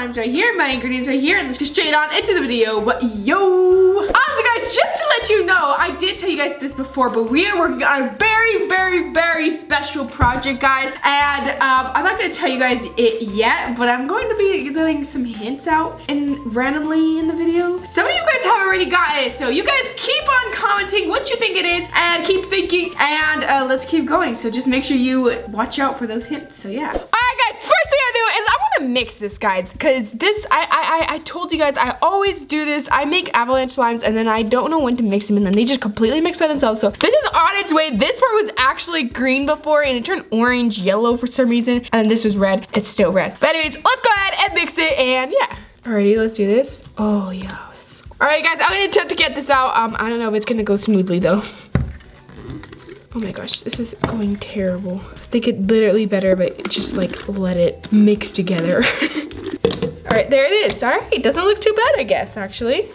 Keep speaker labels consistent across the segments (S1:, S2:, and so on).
S1: slimes right here, my ingredients right here, and let's get straight on into the video. But yo! Also guys, just to let you know, I did tell you guys this before, but we are working on a very special project, guys. And I'm not gonna tell you guys it yet, but I'm going to be letting some hints out randomly in the video. Some of you guys have already gotten it, so you guys keep on commenting what you think it is and keep thinking, and let's keep going. So just make sure you watch out for those hints. So yeah. Alright guys, first thing I do is I want to mix this, guys, because this I told you guys I always do this. I make avalanche limes and then I don't know when to mix them and then they just completely mix by themselves. So this is on its way. This part was actually green before and it turned orange, yellow for some reason, and then this was red. It's still red. But anyways, let's go ahead and mix it, and yeah. Alrighty, let's do this. Oh yes. Alright guys, I'm gonna attempt to get this out. I don't know if it's gonna go smoothly though. Oh my gosh, this is going terrible. They could literally better, but just like let it mix together. All right, there it is. All right, doesn't look too bad, I guess, actually.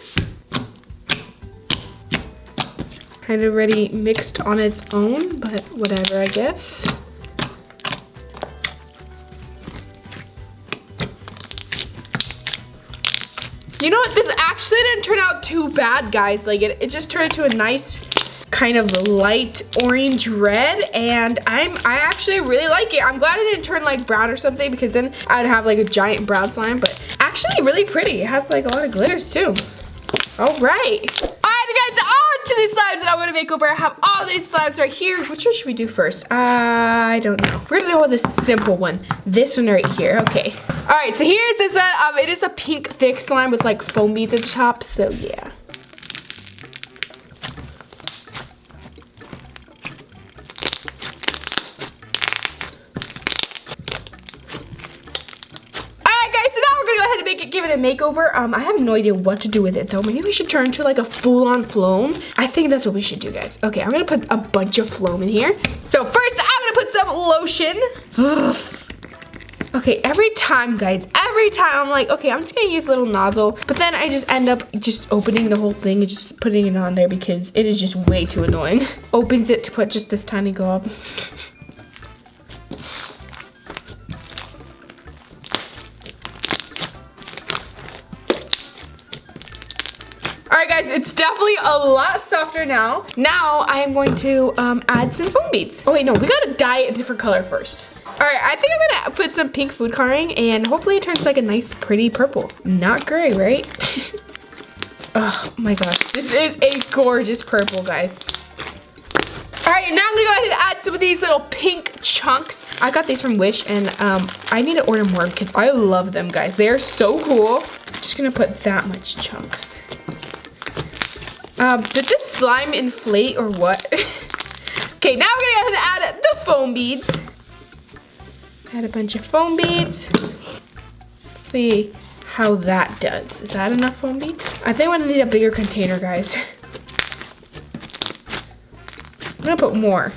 S1: Kind of already mixed on its own, but whatever, I guess. You know what? This actually didn't turn out too bad, guys. Like it just turned into a nice kind of light orange red, and I actually really like it. I'm glad it didn't turn like brown or something, because then I'd have like a giant brown slime, but actually really pretty. It has like a lot of glitters too. All right. Alright guys, on to these slimes that I'm gonna make over. I have all these slimes right here. Which one should we do first? I don't know. We're gonna go with the simple one. This one right here, okay. Alright, so here's this one. It is a pink thick slime with like foam beads at the top, so yeah. Give it a makeover. I have no idea what to do with it though. Maybe we should turn to like a full-on foam. I think that's what we should do, guys. Okay, I'm gonna put a bunch of foam in here. So first, I'm gonna put some lotion. Okay, every time, guys, every time I'm like, okay, I'm just gonna use a little nozzle, but then I just end up just opening the whole thing and just putting it on there because it is just way too annoying. Opens it to put just this tiny glob. Alright guys, it's definitely a lot softer now. Now I am going to add some foam beads. Oh wait, no, we gotta dye it a different color first. Alright, I think I'm gonna put some pink food coloring and hopefully it turns like a nice pretty purple. Not gray, right? Oh my gosh, this is a gorgeous purple, guys. Alright, now I'm gonna go ahead and add some of these little pink chunks. I got these from Wish and I need to order more because I love them, guys. They are so cool. I'm just gonna put that much chunks. Did this slime inflate or what? Okay, now we're gonna go ahead and add the foam beads. Add a bunch of foam beads. Let's see how that does. Is that enough foam beads? I think I'm gonna need a bigger container, guys. I'm gonna put more.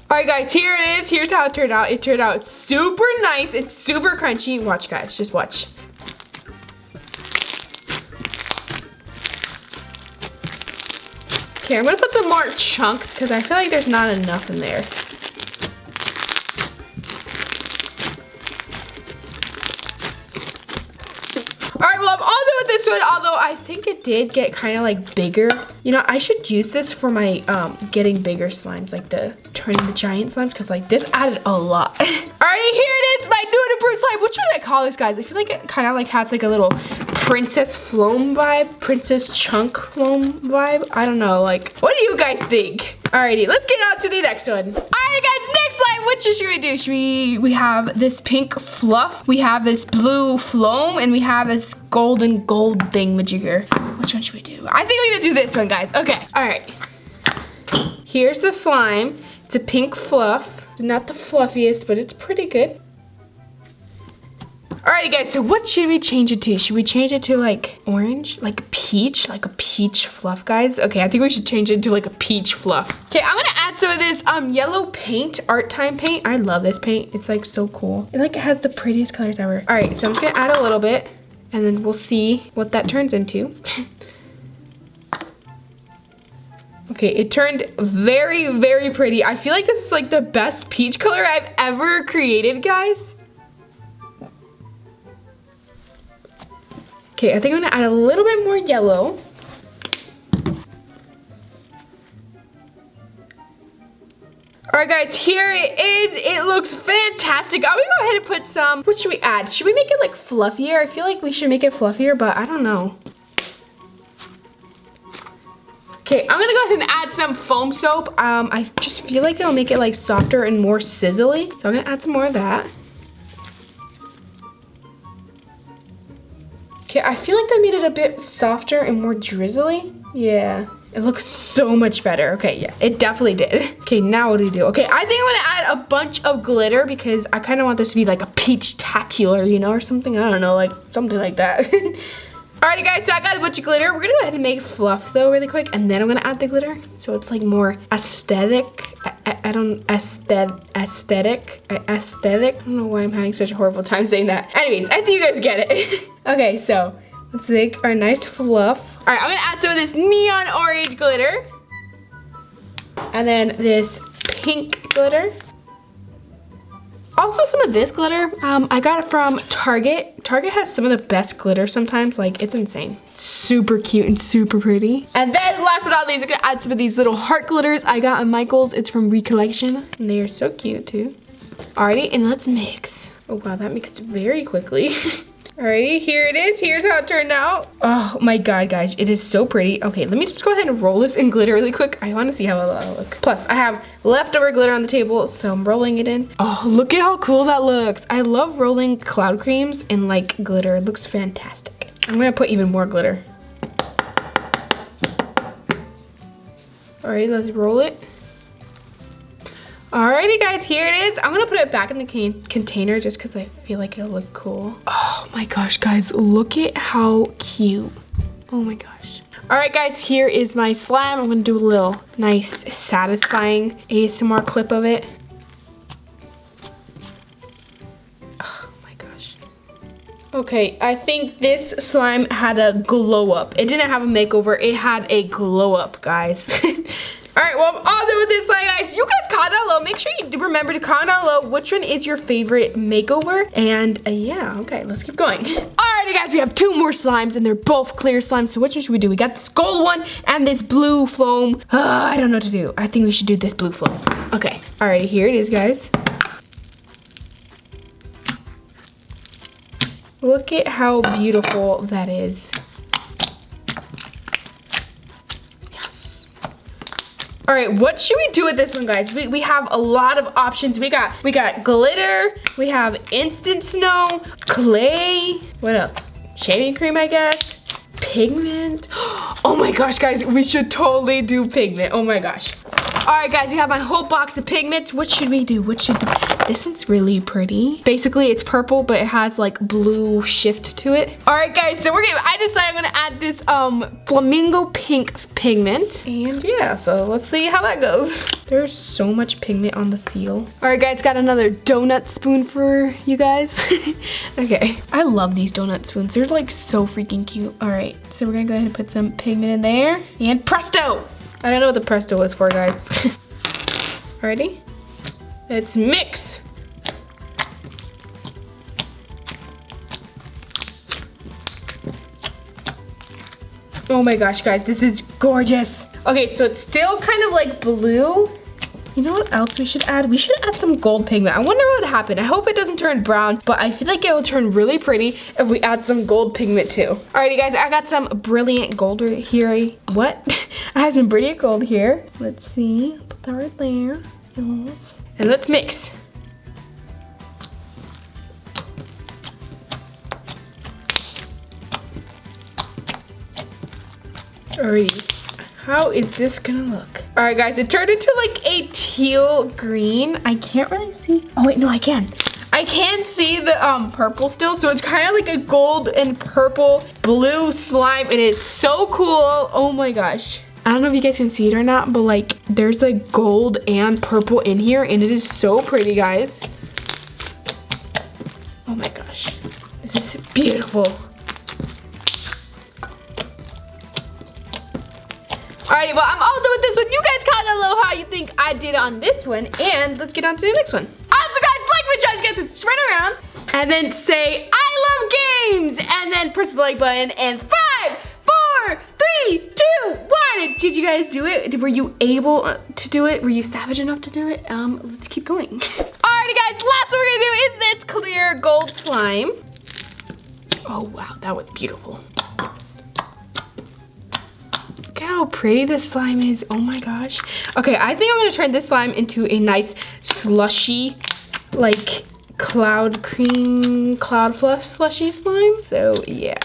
S1: Alright guys, here it is. Here's how it turned out. It turned out super nice. It's super crunchy. Watch guys, just watch. Okay, I'm gonna put some more chunks because I feel like there's not enough in there. Alright, well I'm all done with this one, although I think it did get kind of like bigger. You know, I should use this for my getting bigger slimes, like the turning the giant slimes, because like this added a lot. Alrighty, here it is, my new and improved slime. What should I call this, guys? I feel like it kind of like has like a little princess floam vibe, princess chunk floam vibe. I don't know, like, what do you guys think? Alrighty, let's get on to the next one. Alright guys, next slime, what should we do? We have this pink fluff, we have this blue floam, and we have this golden gold thingamajigger. Which one should we do? I think we're gonna do this one, guys. Okay, alright. Here's the slime. It's a pink fluff. Not the fluffiest, but it's pretty good. Alrighty guys, so what should we change it to? Should we change it to like orange? Like peach? Like a peach fluff, guys? Okay, I think we should change it to like a peach fluff. Okay, I'm gonna add some of this yellow paint, Art Time paint. I love this paint. It's like so cool. It like has the prettiest colors ever. Alright, so I'm just gonna add a little bit and then we'll see what that turns into. Okay, it turned very, very pretty. I feel like this is like the best peach color I've ever created, guys. Okay, I think I'm gonna add a little bit more yellow. Alright guys, here it is. It looks fantastic. I'm gonna go ahead and put some, what should we add? Should we make it like fluffier? I feel like we should make it fluffier, but I don't know. Okay, I'm gonna go ahead and add some foam soap. I just feel like it'll make it like softer and more sizzly. So I'm gonna add some more of that. Okay, I feel like that made it a bit softer and more drizzly. Yeah, it looks so much better. Okay, yeah, it definitely did. Okay, now what do we do? Okay, I think I'm gonna add a bunch of glitter because I kind of want this to be like a peach-tacular, you know, or something. I don't know, like something like that. Alrighty guys, so I got a bunch of glitter. We're gonna go ahead and make fluff though really quick, and then I'm gonna add the glitter. So it's like more aesthetic. Aesthetic. I don't know why I'm having such a horrible time saying that. Anyways, I think you guys get it. Okay, so let's make our nice fluff. Alright, I'm gonna add some of this neon orange glitter. And then this pink glitter. Also some of this glitter, I got it from Target. Target has some of the best glitter sometimes, like it's insane. Super cute and super pretty. And then last but not least, I'm gonna add some of these little heart glitters I got at Michael's. It's from Recollection, and they are so cute too. Alrighty, and let's mix. Oh wow, that mixed very quickly. Alrighty, here it is. Here's how it turned out. Oh my god, guys, it is so pretty. Okay, let me just go ahead and roll this in glitter really quick. I want to see how it'll look. Plus, I have leftover glitter on the table, so I'm rolling it in. Oh, look at how cool that looks. I love rolling cloud creams in like glitter. It looks fantastic. I'm gonna put even more glitter. Alright, let's roll it. Alrighty guys, here it is. I'm gonna put it back in the container just because I feel like it'll look cool. Oh my gosh, guys, look at how cute. Oh my gosh. Alright guys, here is my slime. I'm gonna do a little nice, satisfying ASMR clip of it. Oh my gosh. Okay, I think this slime had a glow up. It didn't have a makeover, it had a glow up, guys. Alright, well, I'm all done with this slime, guys. You guys comment down below. Make sure you remember to comment down below which one is your favorite makeover. And yeah, okay, let's keep going. Alrighty, guys, we have two more slimes, and they're both clear slimes. So which one should we do? We got this gold one and this blue foam. I don't know what to do. I think we should do this blue foam. Okay, alrighty, here it is, guys. Look at how beautiful that is. All right, what should we do with this one, guys? We have a lot of options. We got glitter, we have instant snow, clay, what else? Shaving cream, I guess, pigment. Oh my gosh, guys, we should totally do pigment. Oh my gosh. All right, guys, we have my whole box of pigments. What should we do? This one's really pretty. Basically, it's purple, but it has like blue shift to it. All right, guys, so I decided I'm gonna add this flamingo pink pigment. And yeah, so let's see how that goes. There's so much pigment on the seal. All right, guys, got another donut spoon for you guys. Okay, I love these donut spoons. They're like so freaking cute. All right, so we're gonna go ahead and put some pigment in there. And presto! I don't know what the presto is for, guys. Alrighty, let's mix. Oh my gosh, guys, this is gorgeous. Okay, so it's still kind of like blue. You know what else we should add? We should add some gold pigment. I wonder what would happen. I hope it doesn't turn brown, but I feel like it will turn really pretty if we add some gold pigment too. Alrighty, guys, I got some brilliant gold right here. What? I have some brilliant gold here. Let's see. Put that right there. Yes. And let's mix. Alrighty. How is this gonna look? All right, guys, it turned into like a teal green. I can't really see. Oh wait, no, I can. I can see the purple still, so it's kind of like a gold and purple blue slime, and it's so cool. Oh my gosh. I don't know if you guys can see it or not, but like there's like gold and purple in here, and it is so pretty, guys. Oh my gosh. This is beautiful. Alrighty, well, I'm all done with this one. You guys comment down below how you think I did on this one, and let's get on to the next one. Also, guys, like my channel, you guys spread around, and then say, I love games, and then press the like button, and 5, 4, 3, 2, 1. Did you guys do it? Were you able to do it? Were you savage enough to do it? Let's keep going. Alrighty, guys, last one we're gonna do is this clear gold slime. Oh, wow, that was beautiful. Look how pretty this slime is. Oh my gosh. Okay, I think I'm gonna turn this slime into a nice slushy, like cloud fluff slushy slime. So yeah,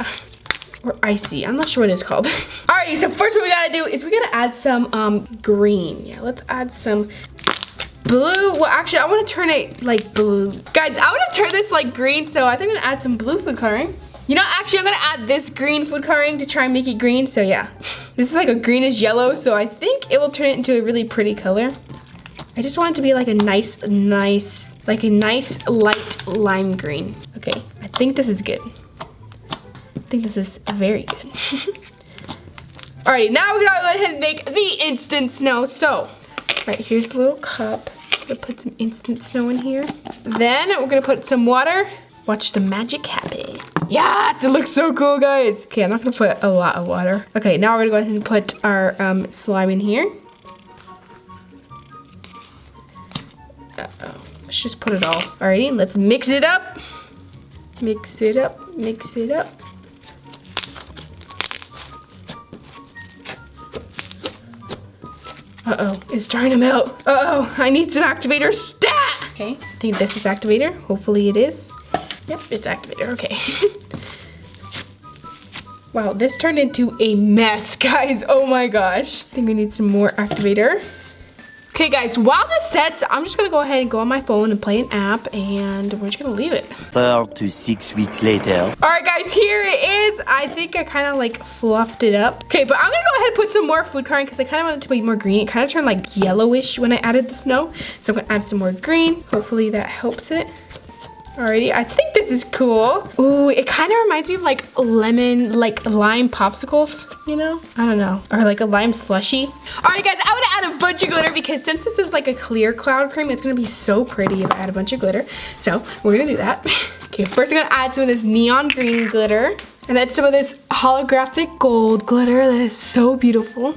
S1: or icy. I'm not sure what it's called. Alrighty, so first what we gotta do is we gotta add some green. Yeah, let's add some blue. Well, actually, I want to turn it like blue. Guys, I want to turn this like green, so I think I'm gonna add some blue food coloring. You know, actually, I'm gonna add this green food coloring to try and make it green. So yeah, this is like a greenish yellow, so I think it will turn it into a really pretty color. I just want it to be like a nice light lime green. Okay, I think this is good. I think this is very good. Alrighty, now we're gonna go ahead and make the instant snow. So, right, here's the little cup. I'm gonna put some instant snow in here. Then we're gonna put some water. Watch the magic happen. Yes, it looks so cool, guys. Okay, I'm not gonna put a lot of water. Okay, now we're gonna go ahead and put our slime in here. Uh-oh, let's just put it all. Alrighty, let's mix it up. Mix it up, mix it up. Uh-oh, it's starting to melt. Uh-oh, I need some activator stat. Okay, I think this is activator. Hopefully it is. Yep, it's activator, okay. Wow, this turned into a mess, guys. Oh my gosh. I think we need some more activator. Okay, guys, while this sets, I'm just gonna go ahead and go on my phone and play an app, and we're just gonna leave it.
S2: 4 to 6 weeks later.
S1: All right, guys, here it is. I think I kind of like fluffed it up. Okay, but I'm gonna go ahead and put some more food coloring because I kind of want it to be more green. It kind of turned like yellowish when I added the snow. So I'm gonna add some more green. Hopefully that helps it. Alrighty, I think this is cool. Ooh, it kind of reminds me of like lemon, like lime popsicles, you know? I don't know. Or like a lime slushy. Alright guys, I want to add a bunch of glitter because since this is like a clear cloud cream, it's going to be so pretty if I add a bunch of glitter. So we're going to do that. Okay, first I'm going to add some of this neon green glitter. And then some of this holographic gold glitter that is so beautiful.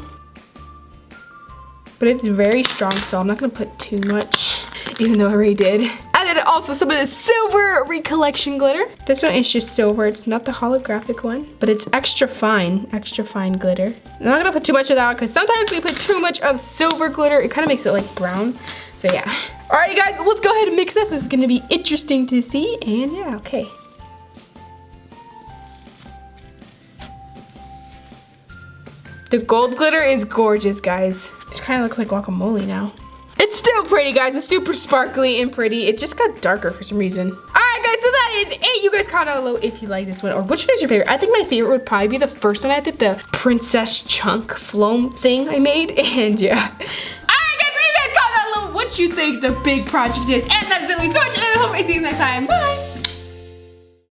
S1: But it's very strong, so I'm not going to put too much, even though I already did. And then also some of the silver recollection glitter. This one is just silver. It's not the holographic one, but it's extra fine glitter. I'm not gonna put too much of that because sometimes we put too much of silver glitter. It kind of makes it like brown. So yeah. Alrighty guys, let's go ahead and mix this. It's gonna be interesting to see. And yeah, okay. The gold glitter is gorgeous, guys. It kind of looks like guacamole now. It's still pretty, guys. It's super sparkly and pretty. It just got darker for some reason. Alright, guys, so that is it. You guys comment down below if you like this one or which one is your favorite. I think my favorite would probably be the first one. I did the princess chunk floam thing I made, and yeah. Alright, guys, so you guys comment down below what you think the big project is. And that is it. So much, and I hope I see you next time. Bye.